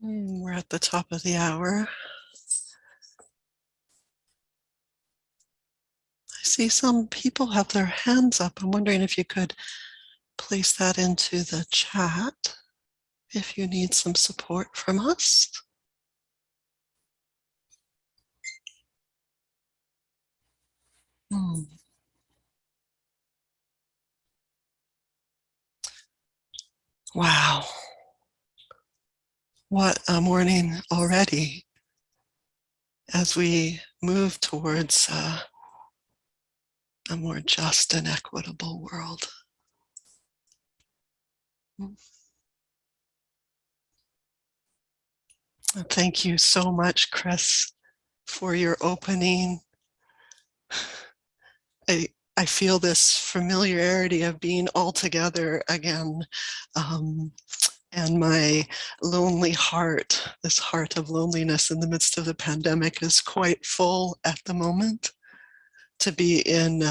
We're at the top of the hour. I see some people have their hands up. I'm wondering if you could place that into the chat if you need some support from us. Wow. What a morning already as we move towards a more just and equitable world. Thank you so much, Chris, for your opening. I feel this familiarity of being all together again. And my lonely heart, this heart of loneliness in the midst of the pandemic, is quite full at the moment. To be in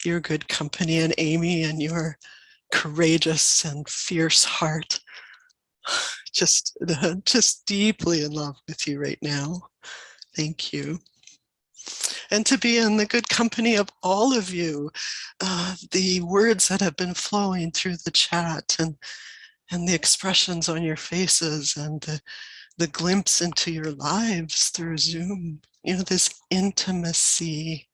your good company and Amy and your courageous and fierce heart. Just deeply in love with you right now. Thank you. And to be in the good company of all of you, the words that have been flowing through the chat and the expressions on your faces and the glimpse into your lives through Zoom, this intimacy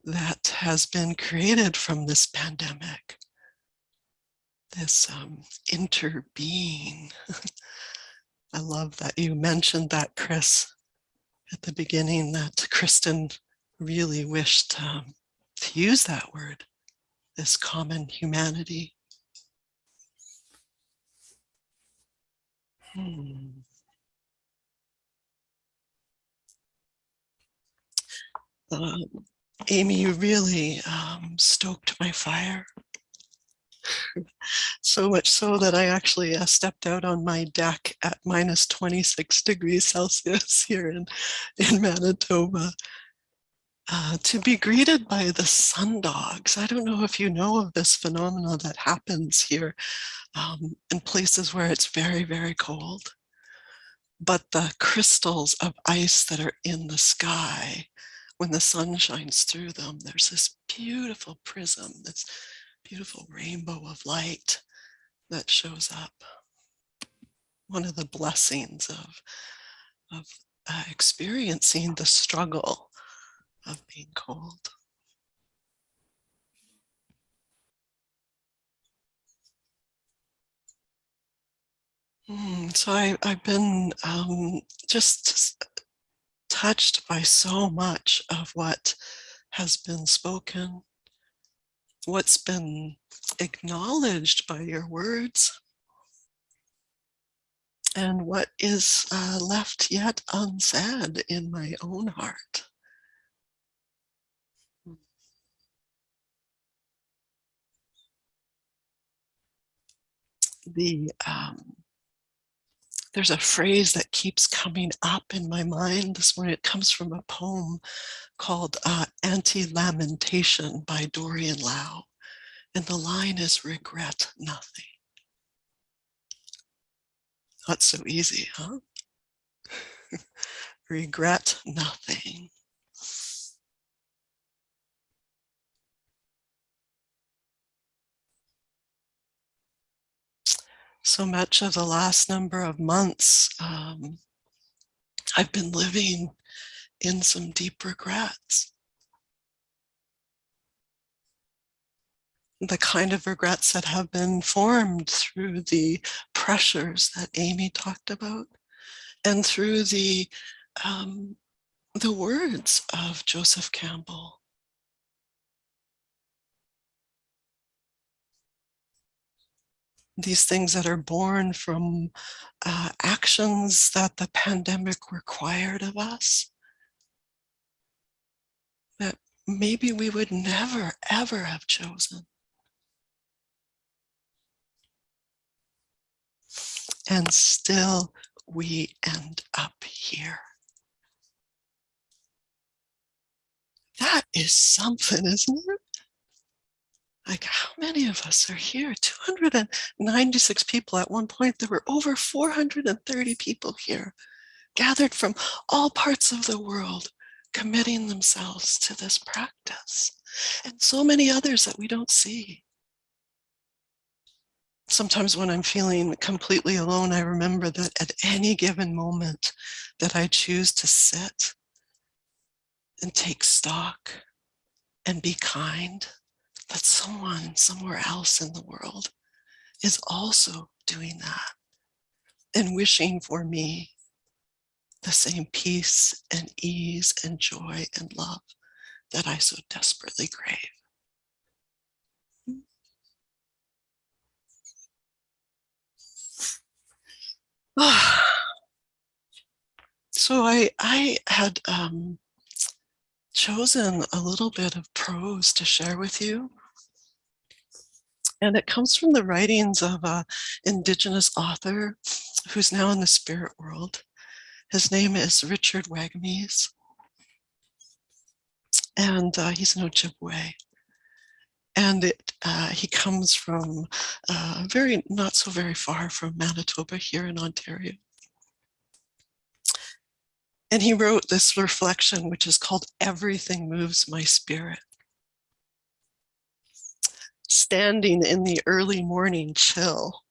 that has been created from this pandemic, this interbeing. I love that you mentioned that, Chris, at the beginning, that Kristen really wished to use that word, this common humanity. Amy, you really stoked my fire. So much so that I actually stepped out on my deck at minus 26 degrees Celsius here in Manitoba to be greeted by the sun dogs. I don't know if you know of this phenomenon that happens here in places where it's very, very cold. But the crystals of ice that are in the sky, when the sun shines through them, there's this beautiful prism, this beautiful rainbow of light that shows up. One of the blessings of experiencing the struggle of being cold. So I've been just touched by so much of what has been spoken, what's been acknowledged by your words, and what is left yet unsaid in my own heart. There's a phrase that keeps coming up in my mind this morning. It comes from a poem called Anti-Lamentation by Dorian Lau. And the line is, regret nothing. Not so easy, huh? Regret nothing. So much of the last number of months, I've been living in some deep regrets. The kind of regrets that have been formed through the pressures that Amy talked about and through the words of Joseph Campbell. These things that are born from actions that the pandemic required of us, that maybe we would never, ever have chosen. And still we end up here. That is something, isn't it? Like, how many of us are here? 296 people. At one point, there were over 430 people here, gathered from all parts of the world, committing themselves to this practice. And so many others that we don't see. Sometimes when I'm feeling completely alone, I remember that at any given moment that I choose to sit and take stock and be kind, that someone somewhere else in the world is also doing that and wishing for me the same peace and ease and joy and love that I so desperately crave. So I had chosen a little bit of prose to share with you. And it comes from the writings of an Indigenous author who's now in the spirit world. His name is Richard Wagamese, and he's an Ojibwe. And he comes from not so very far from Manitoba here in Ontario. And he wrote this reflection, which is called Everything Moves My Spirit. Standing in the early morning chill,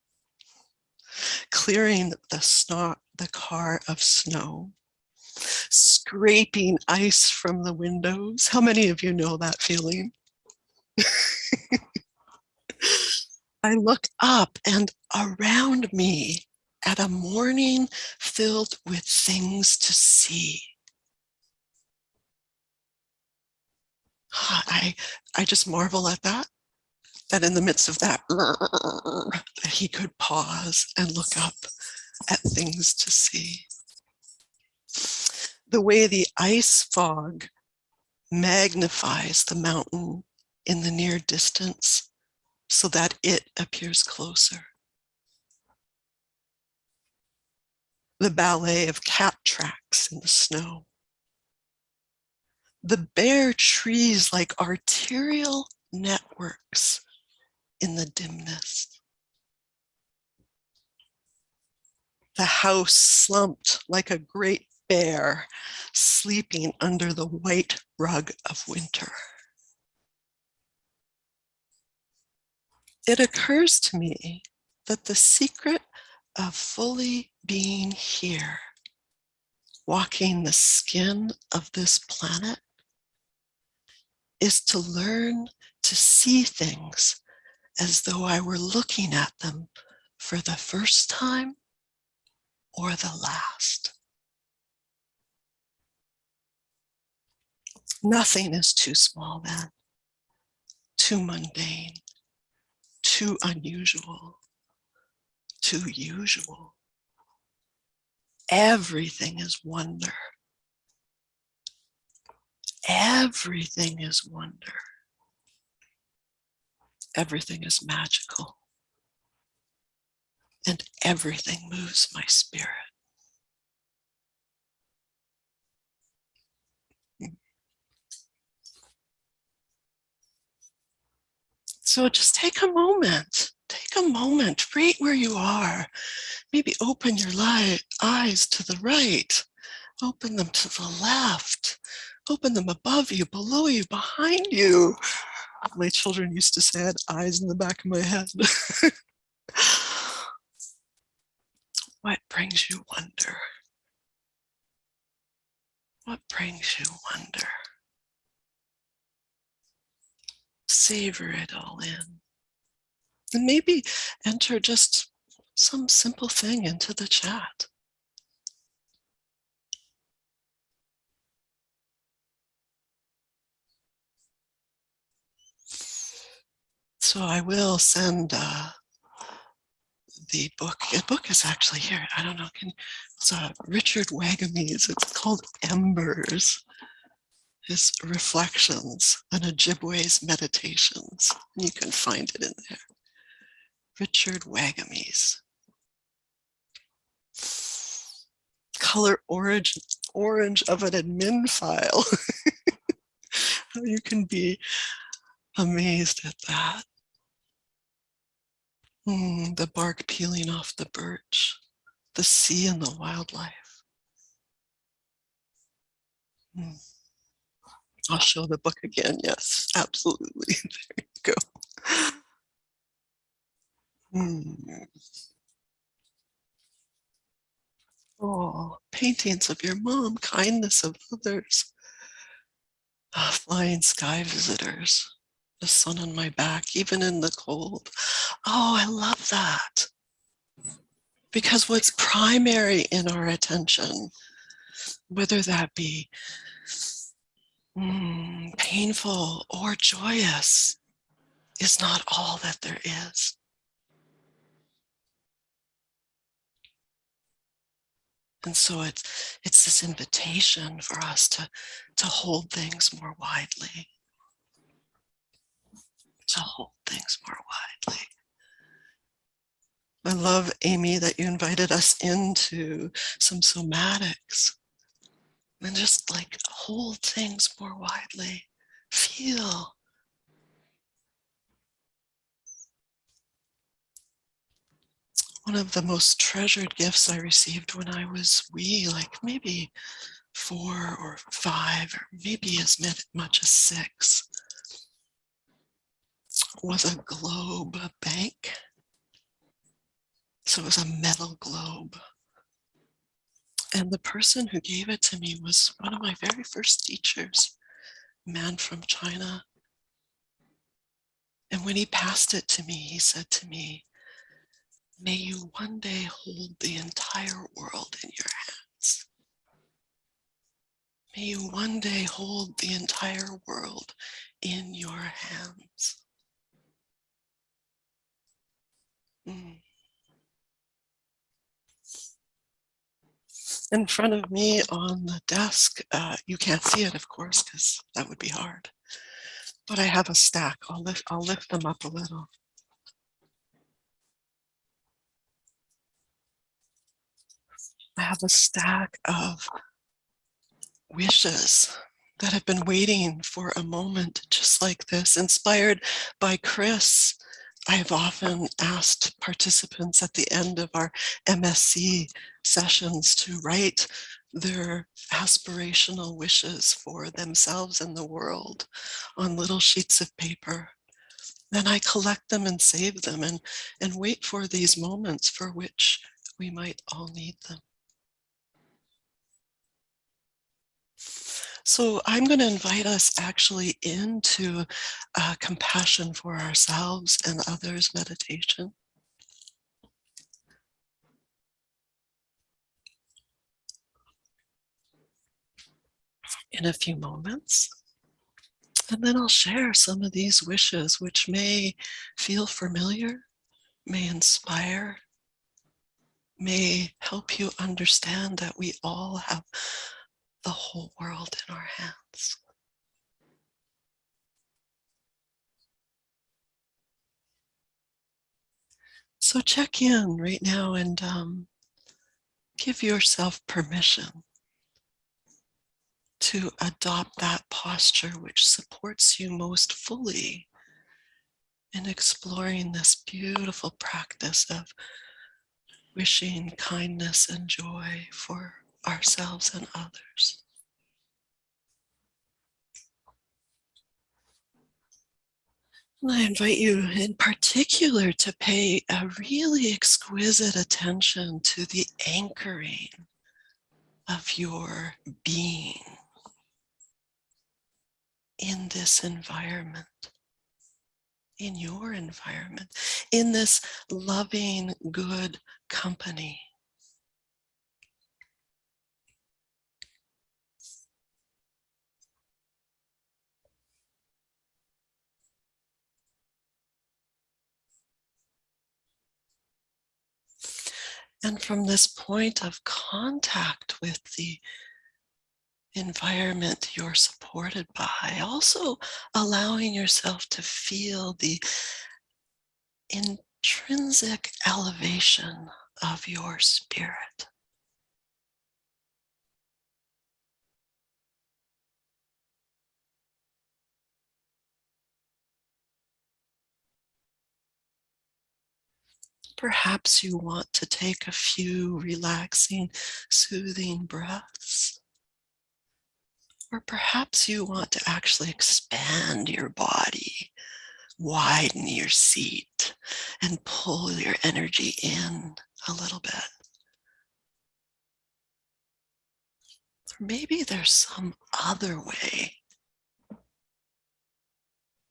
clearing the car of snow, scraping ice from the windows. How many of you know that feeling? I look up and around me at a morning filled with things to see. I just marvel at that in the midst of that he could pause and look up at things to see. The way the ice fog magnifies the mountain in the near distance so that it appears closer. The ballet of cat tracks in the snow. The bare trees like arterial networks in the dimness. The house slumped like a great bear sleeping under the white rug of winter. It occurs to me that the secret of fully being here, walking the skin of this planet, is to learn to see things as though I were looking at them for the first time or the last. Nothing is too small then, too mundane, too unusual, too usual. Everything is wonder. Everything is wonder. Everything is magical. And everything moves my spirit. So just take a moment right where you are. Maybe open your eyes to the right. Open them to the left. Open them above you, below you, behind you. My children used to say I had eyes in the back of my head. What brings you wonder? What brings you wonder? Savor it all in. And maybe enter just some simple thing into the chat. So I will send the book. The book is actually here. I don't know. It's Richard Wagamese. It's called Embers. His reflections on Ojibwe's meditations. You can find it in there. Richard Wagamese. Color orange of an admin file. You can be amazed at that. The bark peeling off the birch, the sea and the wildlife. I'll show the book again. Yes, absolutely. There you go. Oh, paintings of your mom, kindness of others, flying sky visitors, the sun on my back, even in the cold. Oh, I love that. Because what's primary in our attention, whether that be painful or joyous, is not all that there is. And so it's this invitation for us to hold things more widely, to hold things more widely. I love, Amy, that you invited us into some somatics and just like hold things more widely. Feel. One of the most treasured gifts I received when I was wee, like maybe 4 or 5, or maybe as much as 6, was a globe, a bank. So it was a metal globe. And the person who gave it to me was one of my very first teachers, a man from China. And when he passed it to me, he said to me, "May you one day hold the entire world in your hands. May you one day hold the entire world in your hands." In front of me on the desk, you can't see it, of course, because that would be hard. But I have a stack. I'll lift them up a little. I have a stack of wishes that have been waiting for a moment just like this. Inspired by Chris, I've often asked participants at the end of our MSC sessions to write their aspirational wishes for themselves and the world on little sheets of paper. Then I collect them and save them and wait for these moments for which we might all need them. So I'm going to invite us actually into compassion for ourselves and others meditation. In a few moments. And then I'll share some of these wishes, which may feel familiar, may inspire, may help you understand that we all have the whole world in our hands. So check in right now and give yourself permission to adopt that posture which supports you most fully in exploring this beautiful practice of wishing kindness and joy for ourselves and others. And I invite you in particular to pay a really exquisite attention to the anchoring of your being in this environment, in your environment, in this loving, good company. And from this point of contact with the environment you're supported by, also allowing yourself to feel the intrinsic elevation of your spirit. perhaps you want to take a few relaxing, soothing breaths. Or perhaps you want to actually expand your body, widen your seat, and pull your energy in a little bit. Or maybe there's some other way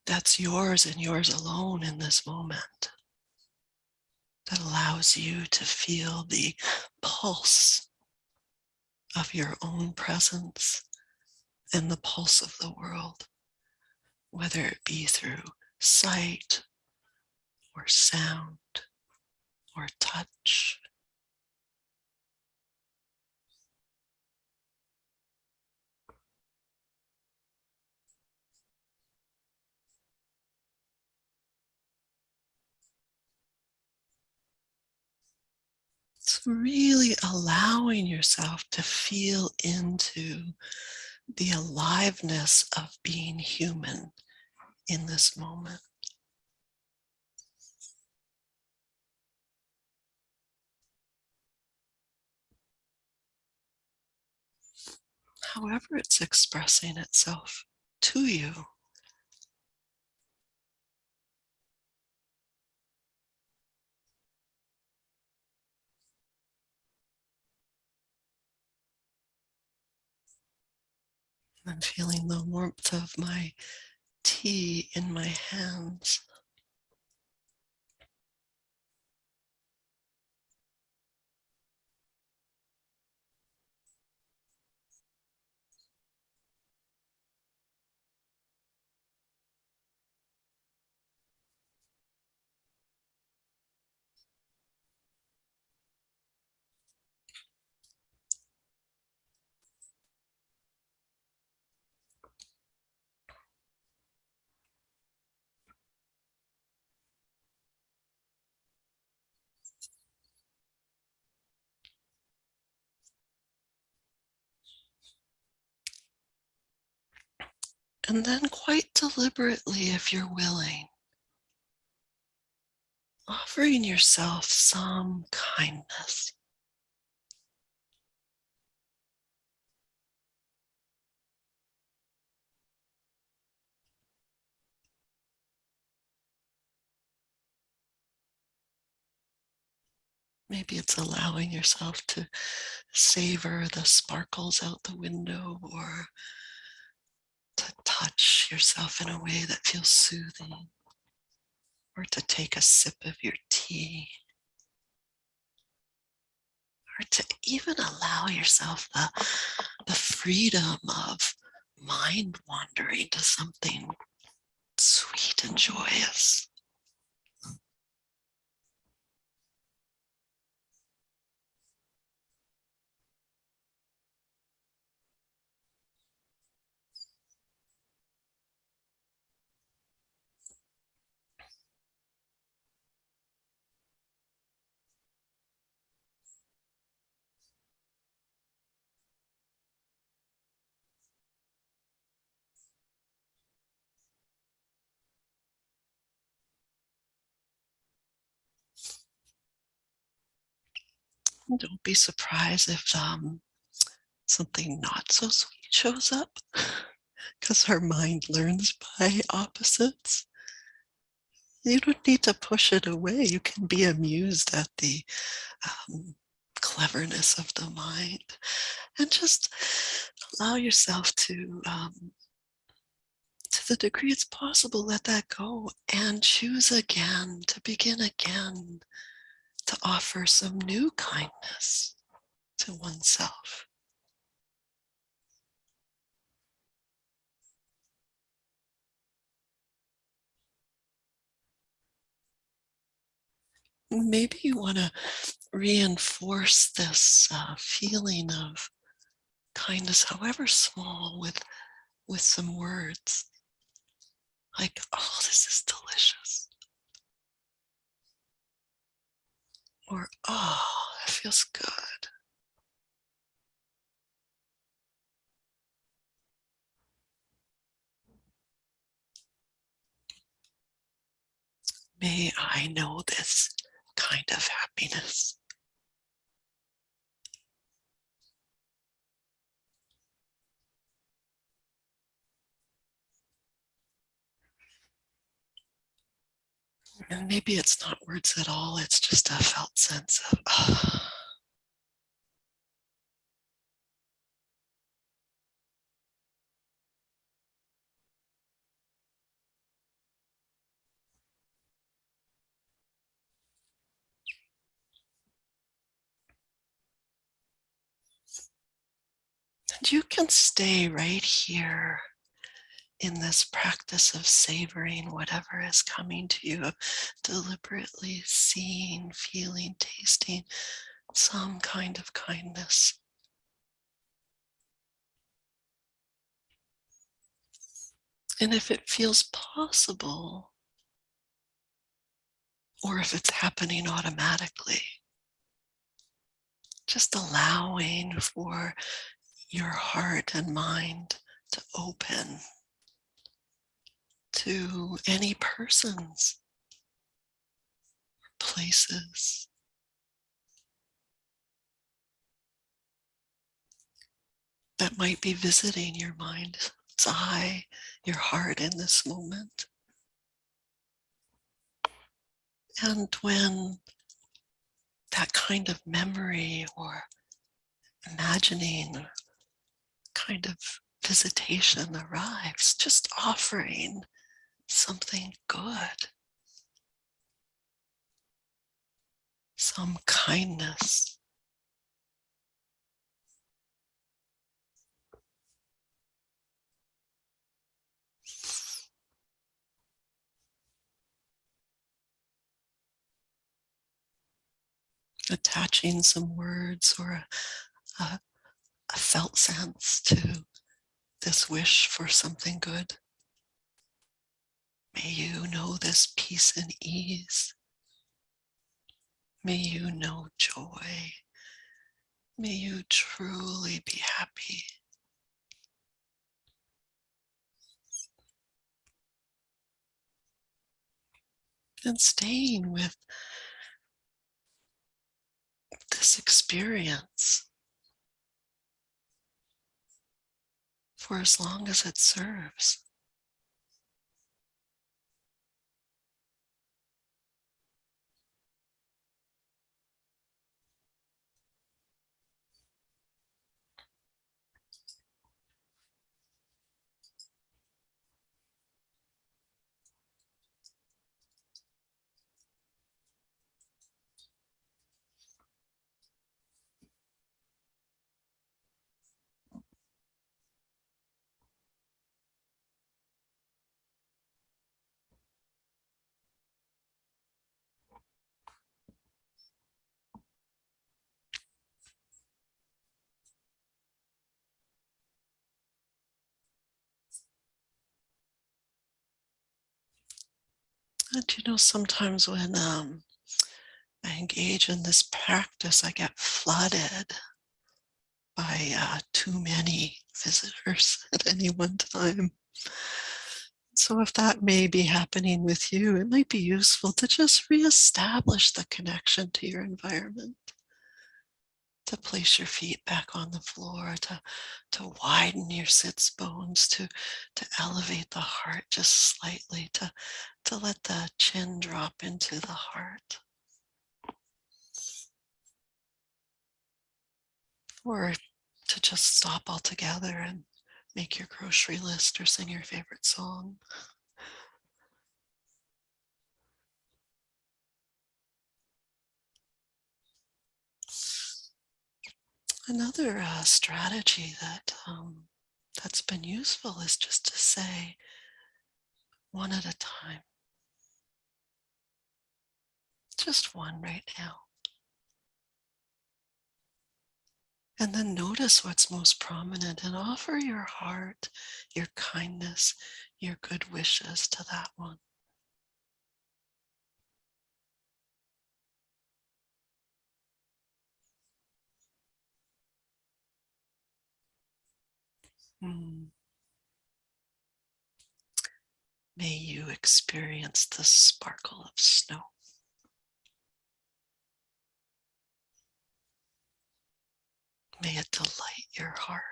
that's yours and yours alone in this moment that allows you to feel the pulse of your own presence and the pulse of the world, whether it be through sight or sound or touch. It's really allowing yourself to feel into the aliveness of being human in this moment. However it's expressing itself to you. I'm feeling the warmth of my tea in my hands. And then quite deliberately, if you're willing, offering yourself some kindness. Maybe it's allowing yourself to savor the sparkles out the window, or to touch yourself in a way that feels soothing, or to take a sip of your tea, or to even allow yourself the freedom of mind wandering to something sweet and joyous. And don't be surprised if something not so sweet shows up, because our mind learns by opposites. You don't need to push it away. You can be amused at the um, cleverness of the mind, and just allow yourself to the degree it's possible, let that go and choose again, to begin again, to offer some new kindness to oneself. Maybe you want to reinforce this feeling of kindness, however small, with some words like, "Oh, this is delicious," or "Oh, it feels good." May I know this kind of happiness. And maybe it's not words at all, it's just a felt sense of, And you can stay right here in this practice of savoring whatever is coming to you, of deliberately seeing, feeling, tasting some kind of kindness. And if it feels possible, or if it's happening automatically, just allowing for your heart and mind to open to any persons, places that might be visiting your mind's eye, your heart in this moment. And when that kind of memory or imagining kind of visitation arrives, just offering something good, some kindness. Attaching some words or a, a felt sense to this wish for something good. May you know this peace and ease. May you know joy. May you truly be happy. And staying with this experience for as long as it serves. And sometimes when I engage in this practice, I get flooded by too many visitors at any one time. So if that may be happening with you, it might be useful to just reestablish the connection to your environment, to place your feet back on the floor, to widen your sits bones, to elevate the heart just slightly, to let the chin drop into the heart. Or to just stop altogether and make your grocery list or sing your favorite song. Another strategy that's been useful is just to say one at a time. Just one right now. And then notice what's most prominent and offer your heart, your kindness, your good wishes to that one. May you experience the sparkle of snow. May it delight your heart.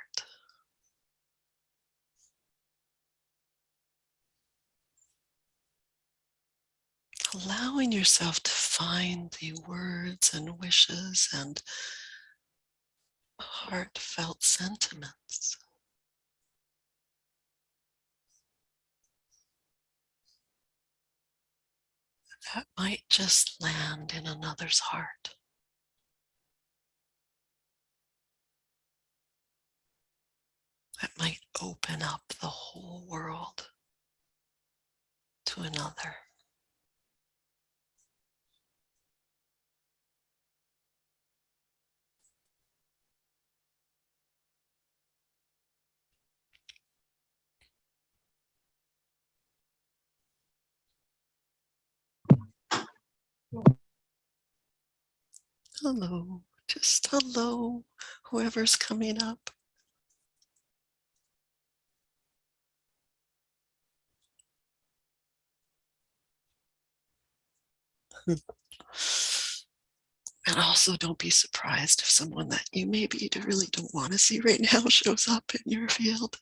Allowing yourself to find the words and wishes and heartfelt sentiments that might just land in another's heart. That might open up the whole world to another. Hello, just hello, whoever's coming up. And also don't be surprised if someone that you maybe really don't want to see right now shows up in your field.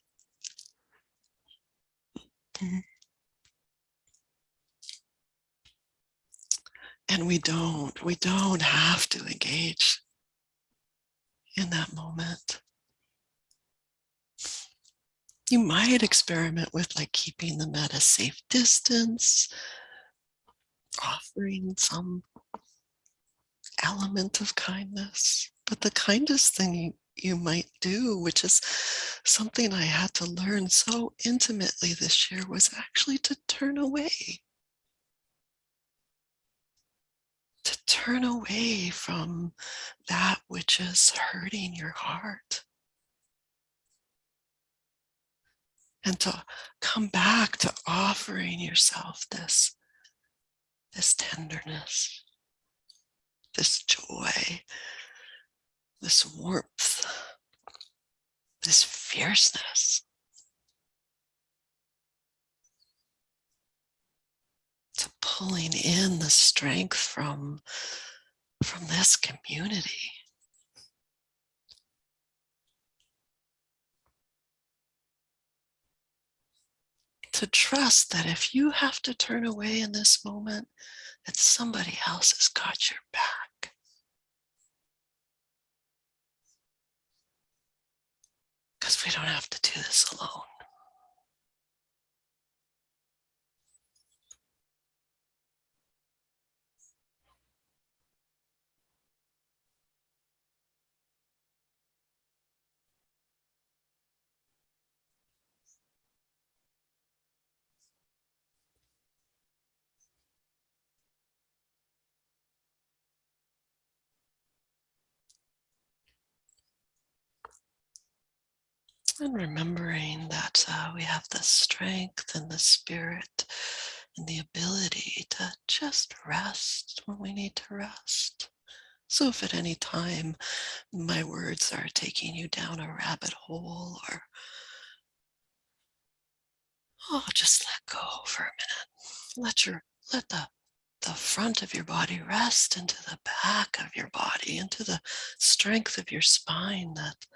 And we don't have to engage in that moment. You might experiment with like keeping them at a safe distance, offering some element of kindness. But the kindest thing you might do, which is something I had to learn so intimately this year, was actually to turn away. To turn away from that which is hurting your heart. And to come back to offering yourself this tenderness, this joy, this warmth, this fierceness. To pulling in the strength from this community. To trust that if you have to turn away in this moment, that somebody else has got your back. Because we don't have to do this alone. And remembering that we have the strength and the spirit and the ability to just rest when we need to rest. So if at any time my words are taking you down a rabbit hole, or just let go for a minute. Let the front of your body rest into the back of your body, into the strength of your spine that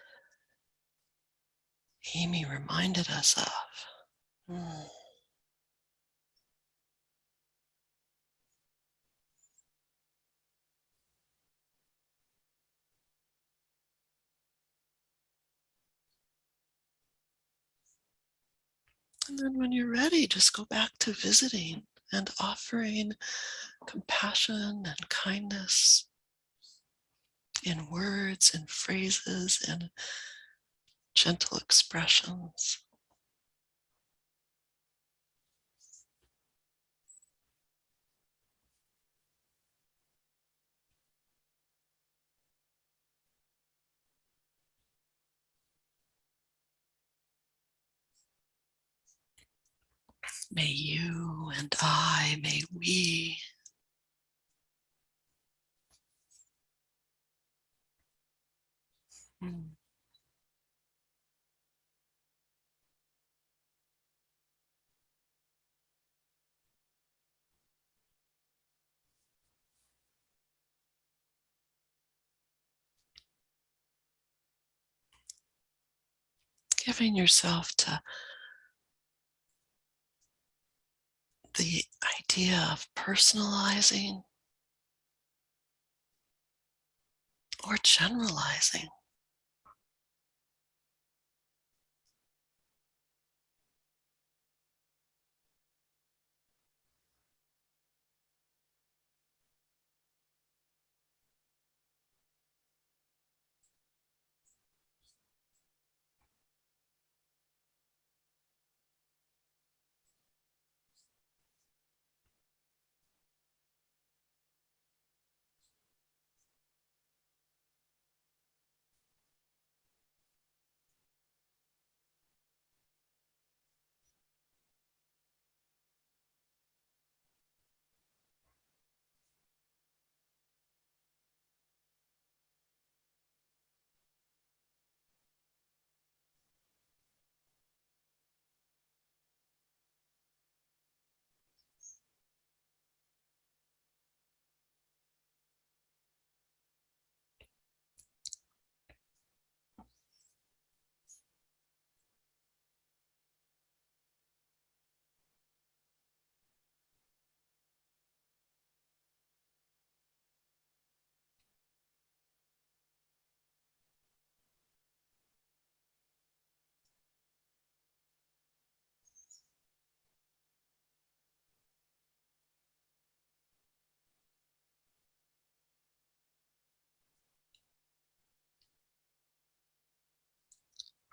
Amy reminded us of. Mm. And then when you're ready, just go back to visiting and offering compassion and kindness in words and phrases and gentle expressions. May you and may we mm, giving yourself to the idea of personalizing or generalizing.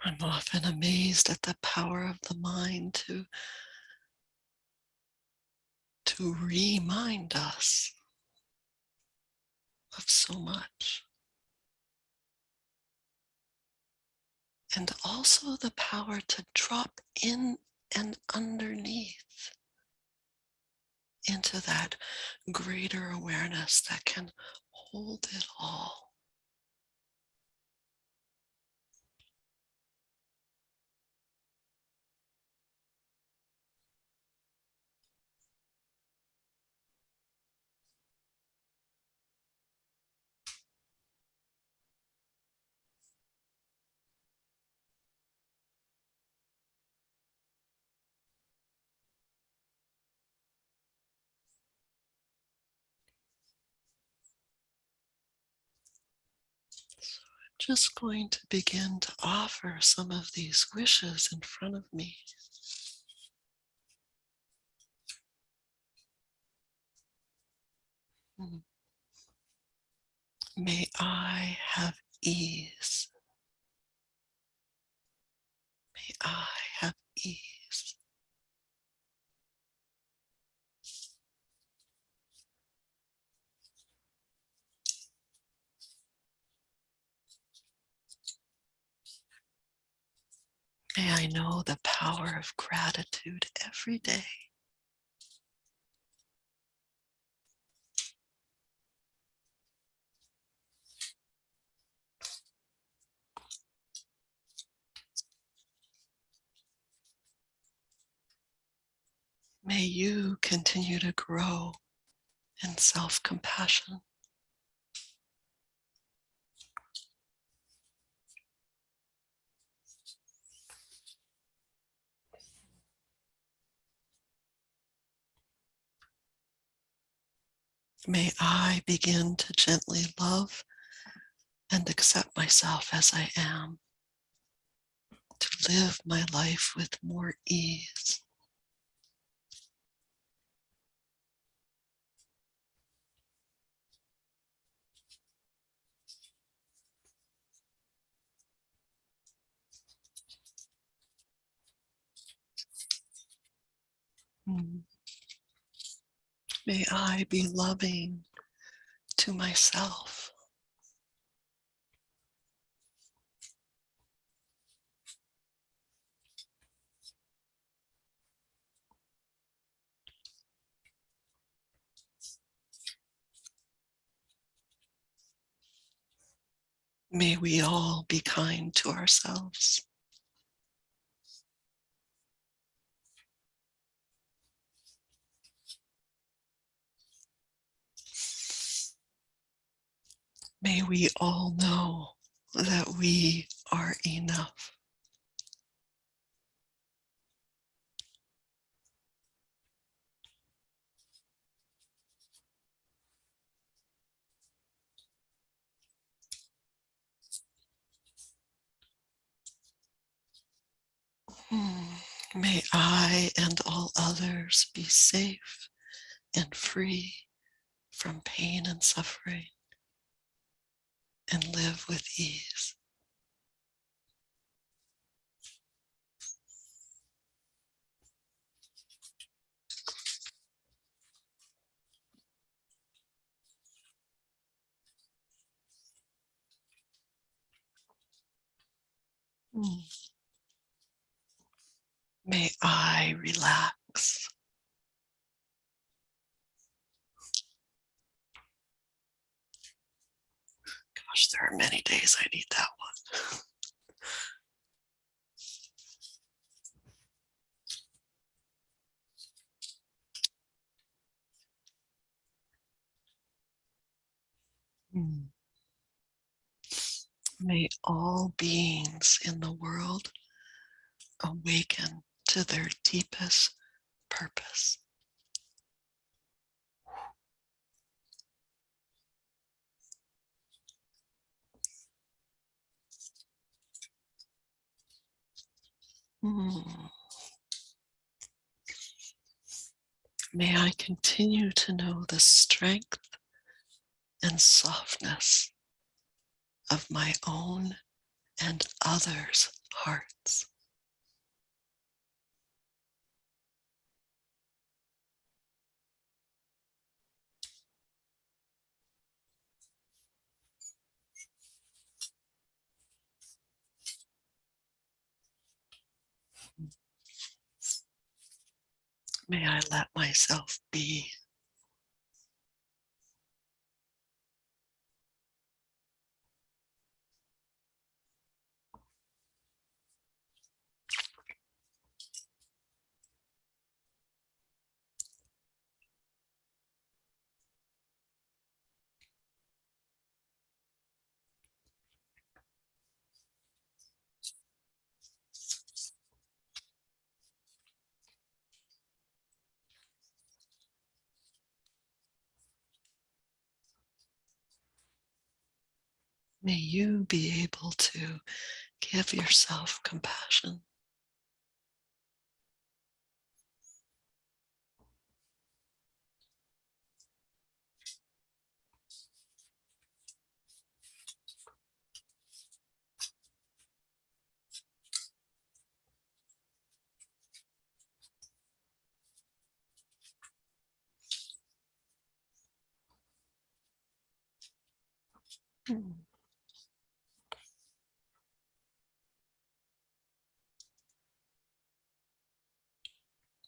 I'm often amazed at the power of the mind to remind us of so much. And also the power to drop in and underneath into that greater awareness that can hold it all. Just going to begin to offer some of these wishes in front of me. May I have ease. May I have ease. May I know the power of gratitude every day. May you continue to grow in self-compassion. May I begin to gently love and accept myself as I am, to live my life with more ease. May I be loving to myself. May we all be kind to ourselves. May we all know that we are enough. May I and all others be safe and free from pain and suffering and live with ease. May I relax. Gosh, there are many days I need that one. May all beings in the world awaken to their deepest purpose. May I continue to know the strength and softness of my own and others' hearts. May I let myself be. May you be able to give yourself compassion.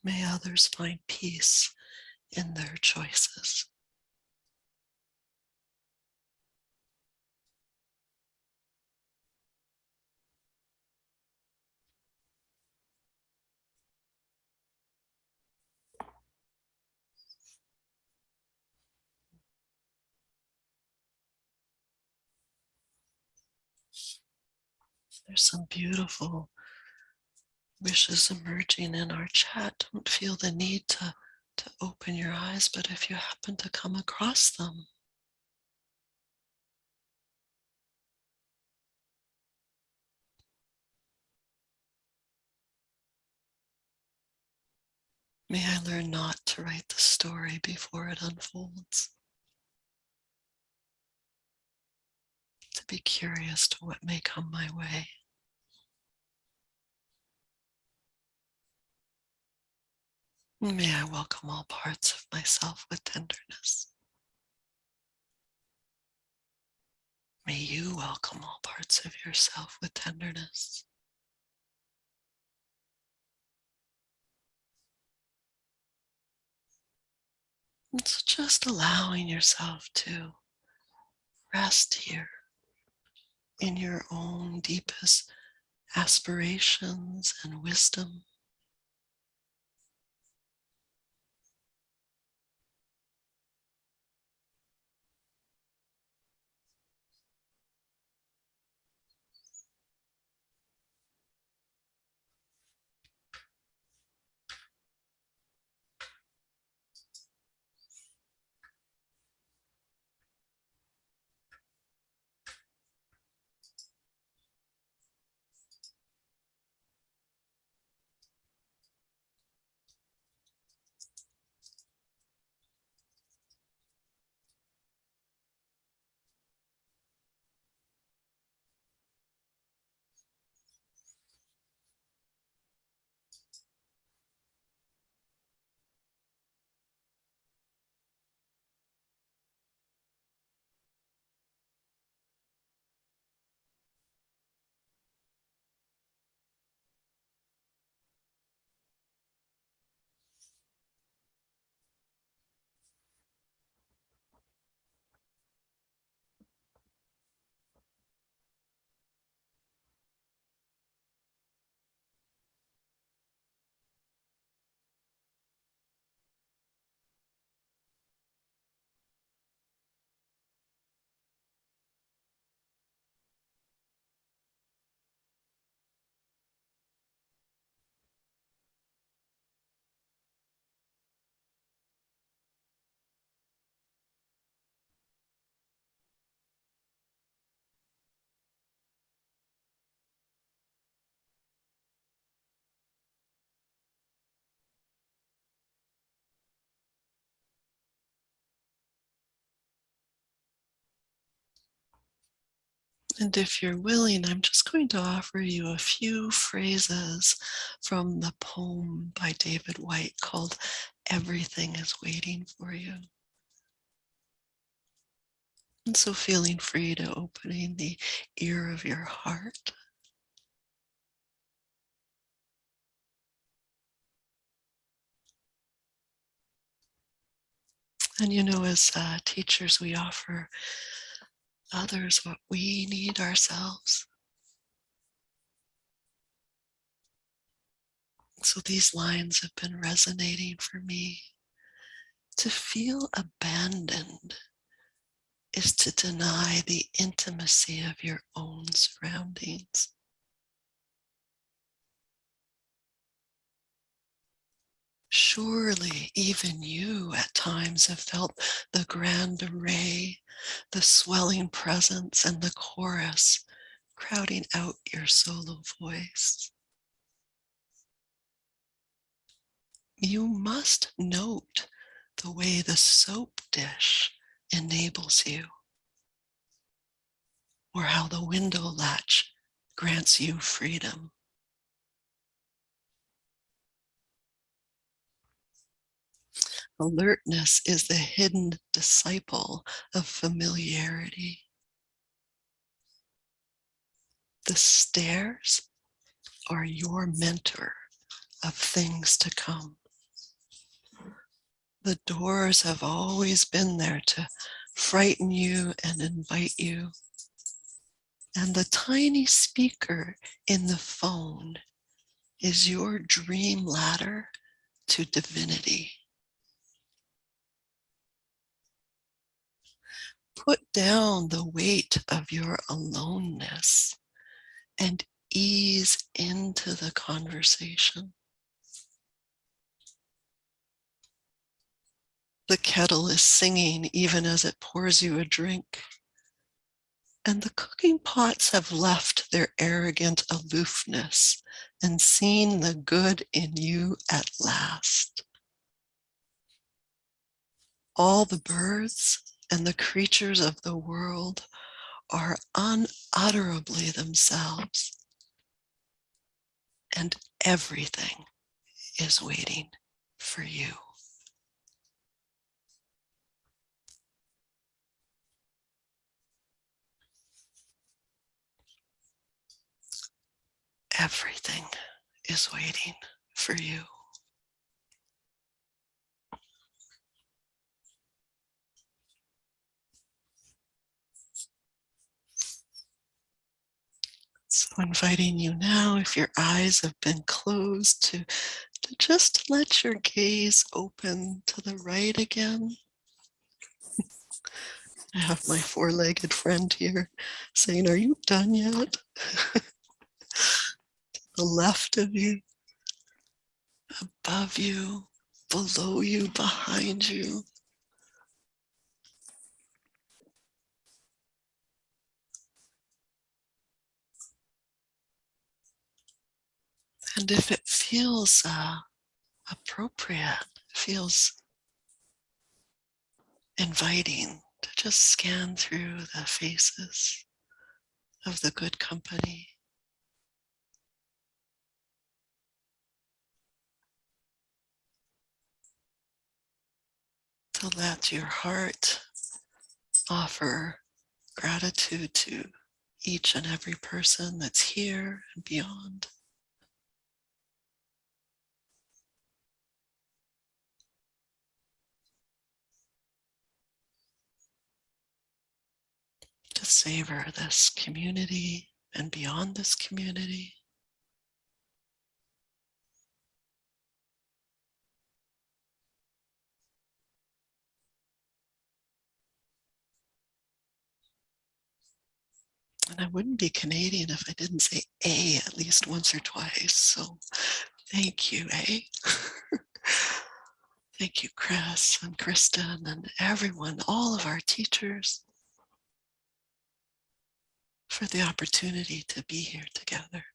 May others find peace in their choices. There's some beautiful wishes emerging in our chat. Don't feel the need to open your eyes, but if you happen to come across them, may I learn not to write the story before it unfolds. To be curious to what may come my way. May I welcome all parts of myself with tenderness. May you welcome all parts of yourself with tenderness. And so just allowing yourself to rest here in your own deepest aspirations and wisdom. And if you're willing, I'm just going to offer you a few phrases from the poem by David White called Everything is Waiting for You. And so feeling free to opening the ear of your heart. And as teachers, we offer others what we need ourselves. So these lines have been resonating for me. To feel abandoned is to deny the intimacy of your own surroundings. Surely even you at times have felt the grand array, the swelling presence, and the chorus crowding out your solo voice. You must note the way the soap dish enables you, or how the window latch grants you freedom. Alertness is the hidden disciple of familiarity. The stairs are your mentor of things to come. The doors have always been there to frighten you and invite you. And the tiny speaker in the phone is your dream ladder to divinity. Put down the weight of your aloneness and ease into the conversation. The kettle is singing even as it pours you a drink. And the cooking pots have left their arrogant aloofness and seen the good in you at last. All the birds and the creatures of the world are unutterably themselves, and everything is waiting for you. Everything is waiting for you. So inviting you now, if your eyes have been closed, to just let your gaze open to the right again. I have my four-legged friend here saying, "Are you done yet?" The left of you, above you, below you, behind you. And if it feels appropriate, feels inviting, to just scan through the faces of the good company. To let your heart offer gratitude to each and every person that's here and beyond. To savor this community and beyond this community. And I wouldn't be Canadian if I didn't say A at least once or twice. So thank you, A. Thank you, Chris and Kristen and everyone, all of our teachers, for the opportunity to be here together.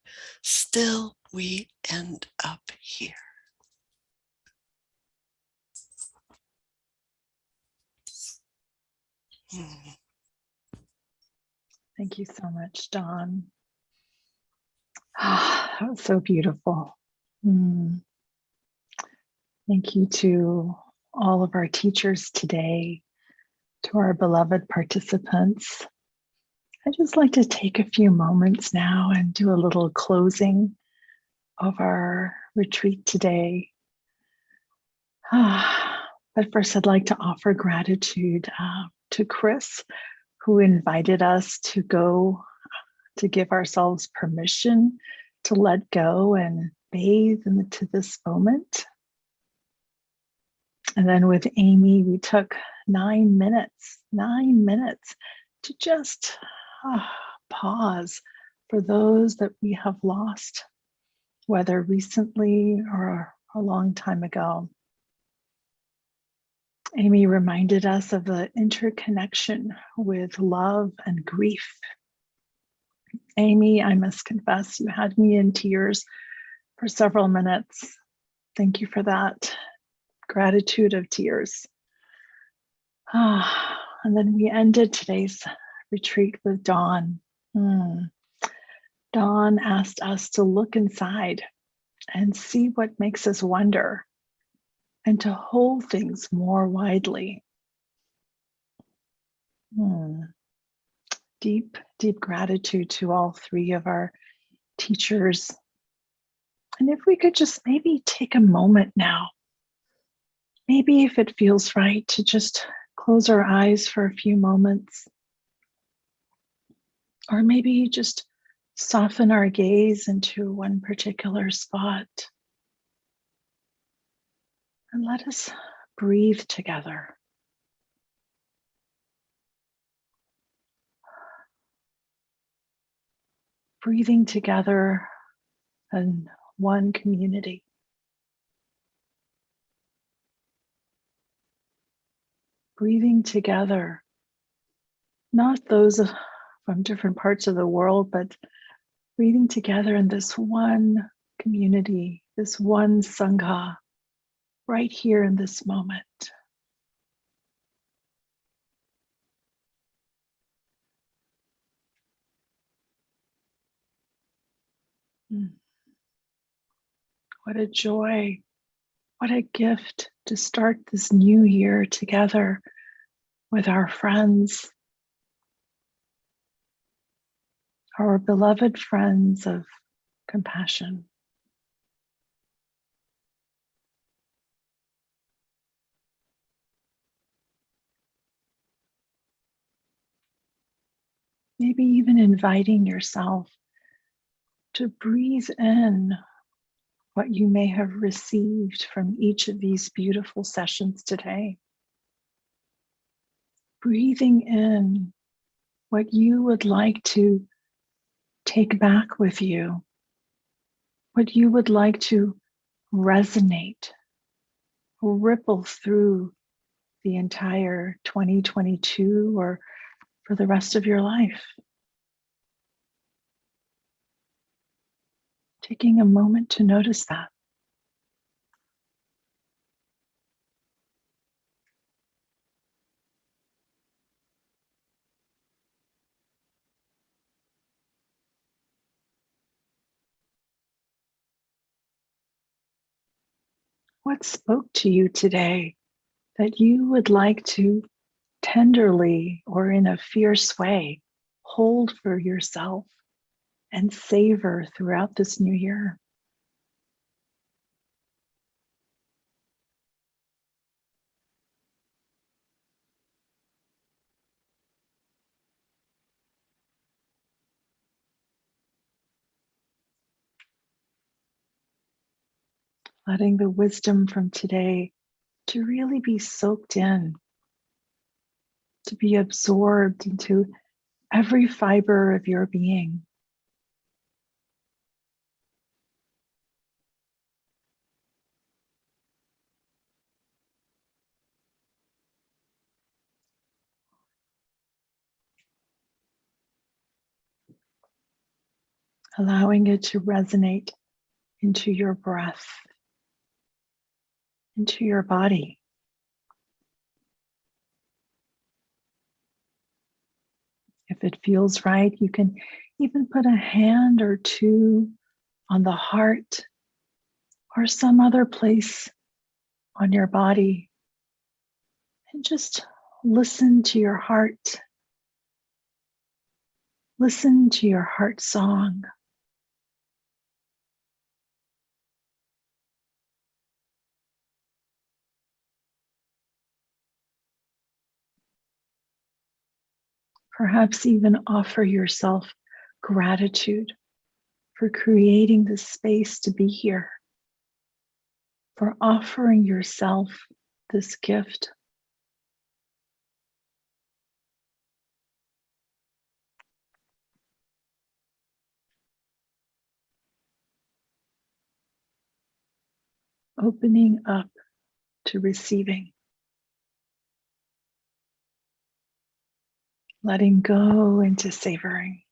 Still, we end up here. Thank you so much, Dawn. That was so beautiful. Thank you to all of our teachers today, to our beloved participants. I'd just like to take a few moments now and do a little closing of our retreat today. But first, I'd like to offer gratitude to Chris, who invited us to go to give ourselves permission to let go and bathe into this moment. And then with Amy, we took 9 minutes to just pause for those that we have lost, whether recently or a long time ago. Amy reminded us of the interconnection with love and grief. Amy, I must confess, you had me in tears for several minutes. Thank you for that. Gratitude of tears. And then we ended today's retreat with Dawn. Dawn asked us to look inside and see what makes us wonder and to hold things more widely. Deep, deep gratitude to all three of our teachers. And if we could just maybe take a moment now, maybe if it feels right, to just close our eyes for a few moments. Or maybe just soften our gaze into one particular spot. And let us breathe together. Breathing together in one community. Breathing together, not those from different parts of the world, but breathing together in this one community, this one Sangha, right here in this moment. What a joy, what a gift to start this new year together with our friends, our beloved friends of compassion. Maybe even inviting yourself to breathe in what you may have received from each of these beautiful sessions today. Breathing in what you would like to take back with you, what you would like to resonate, ripple through the entire 2022 or for the rest of your life. Taking a moment to notice that. What spoke to you today that you would like to tenderly or in a fierce way hold for yourself and savor throughout this new year? Letting the wisdom from today to really be soaked in, to be absorbed into every fiber of your being. Allowing it to resonate into your breath, into your body. If it feels right, you can even put a hand or two on the heart or some other place on your body and just listen to your heart. Listen to your heart song. Perhaps even offer yourself gratitude for creating this space to be here, for offering yourself this gift. Opening up to receiving. Letting go into savoring.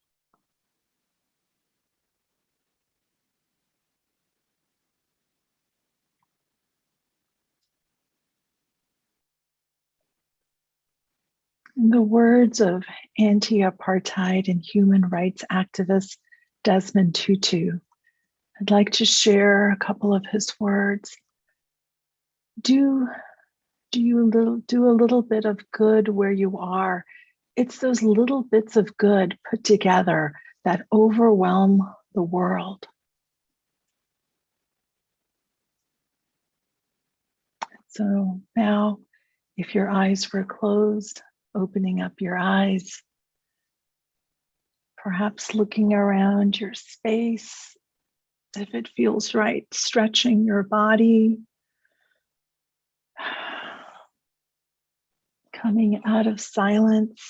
In the words of anti-apartheid and human rights activist Desmond Tutu, I'd like to share a couple of his words. Do a little bit of good where you are. It's those little bits of good put together that overwhelm the world. So now, if your eyes were closed, opening up your eyes, perhaps looking around your space, if it feels right, stretching your body, coming out of silence.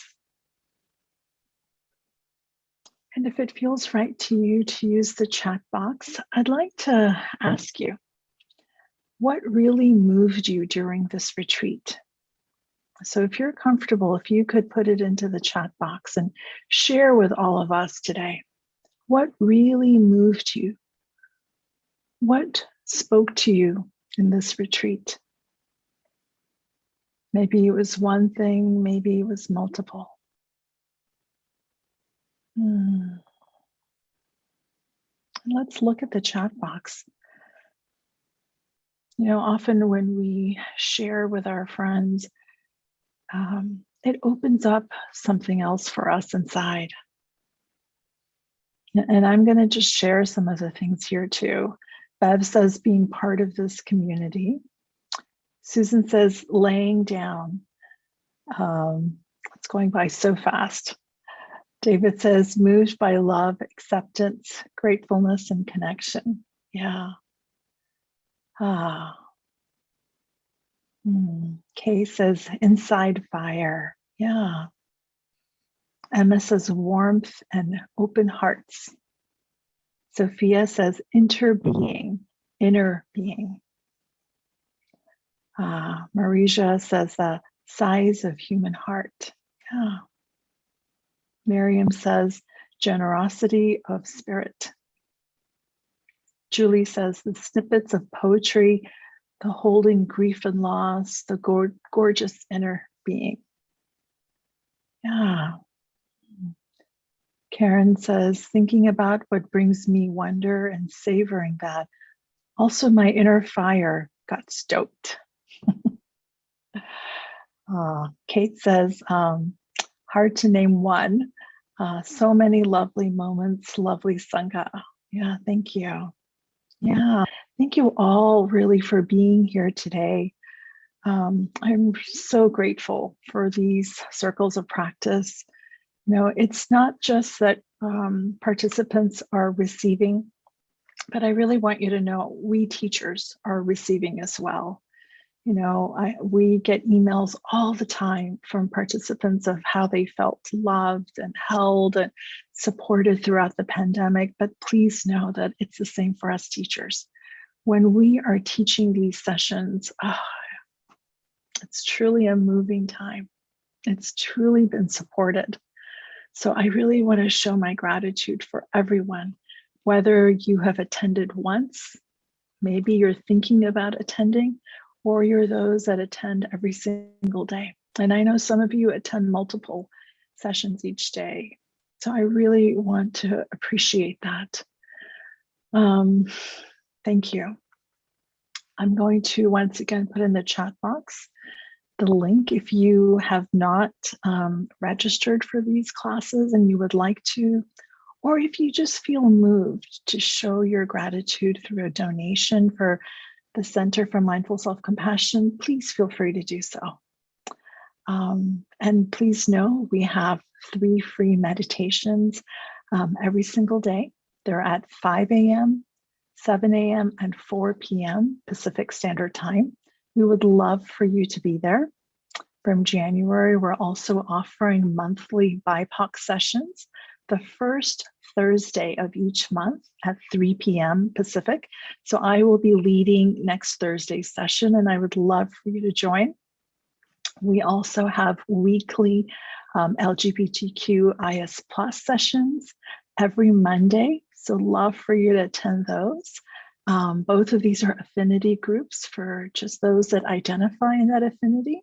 And if it feels right to you to use the chat box, I'd like to ask you, what really moved you during this retreat? So if you're comfortable, if you could put it into the chat box and share with all of us today, what really moved you? What spoke to you in this retreat? Maybe it was one thing, maybe it was multiple. Let's look at the chat box. You know, often when we share with our friends, it opens up something else for us inside. And I'm going to just share some of the things here too. Bev says being part of this community. Susan says laying down. It's going by so fast. David says moved by love, acceptance, gratefulness, and connection. Yeah. Kay says inside fire. Yeah. Emma says warmth and open hearts. Sophia says interbeing, inner being. Marija says the size of human heart. Yeah. Miriam says generosity of spirit. Julie says the snippets of poetry, the holding grief and loss, the gorgeous inner being. Yeah. Karen says, thinking about what brings me wonder and savoring that. Also, my inner fire got stoked. Kate says, hard to name one. So many lovely moments, lovely Sangha. Yeah, thank you. Yeah, thank you all really for being here today. I'm so grateful for these circles of practice. You know, it's not just that participants are receiving, but I really want you to know we teachers are receiving as well. You know, we get emails all the time from participants of how they felt loved and held and supported throughout the pandemic. But please know that it's the same for us teachers. When we are teaching these sessions, it's truly a moving time. It's truly been supported. So I really want to show my gratitude for everyone, whether you have attended once, maybe you're thinking about attending, or you're those that attend every single day. And I know some of you attend multiple sessions each day. So I really want to appreciate that. Thank you. I'm going to once again put in the chat box the link if you have not registered for these classes and you would like to, or if you just feel moved to show your gratitude through a donation for the Center for Mindful Self-Compassion, please feel free to do so. And please know we have 3 free meditations every single day. They're at 5 a.m., 7 a.m., and 4 p.m. Pacific Standard Time. We would love for you to be there. From January, we're also offering monthly BIPOC sessions, the first Thursday of each month at 3 p.m. Pacific. So I will be leading next Thursday's session, and I would love for you to join. We also have weekly LGBTQIS+ sessions every Monday. So love for you to attend those. Both of these are affinity groups for just those that identify in that affinity.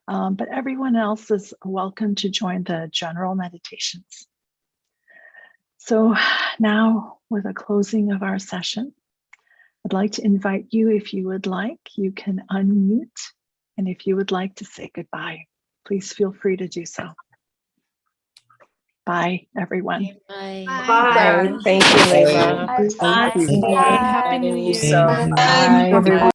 But everyone else is welcome to join the general meditations. So now, with a closing of our session, I'd like to invite you, if you would like, you can unmute. And if you would like to say goodbye, please feel free to do so. Bye, everyone. Bye. Bye. Thank you, Laila. Bye. Happy New Year. Bye. Bye, everyone.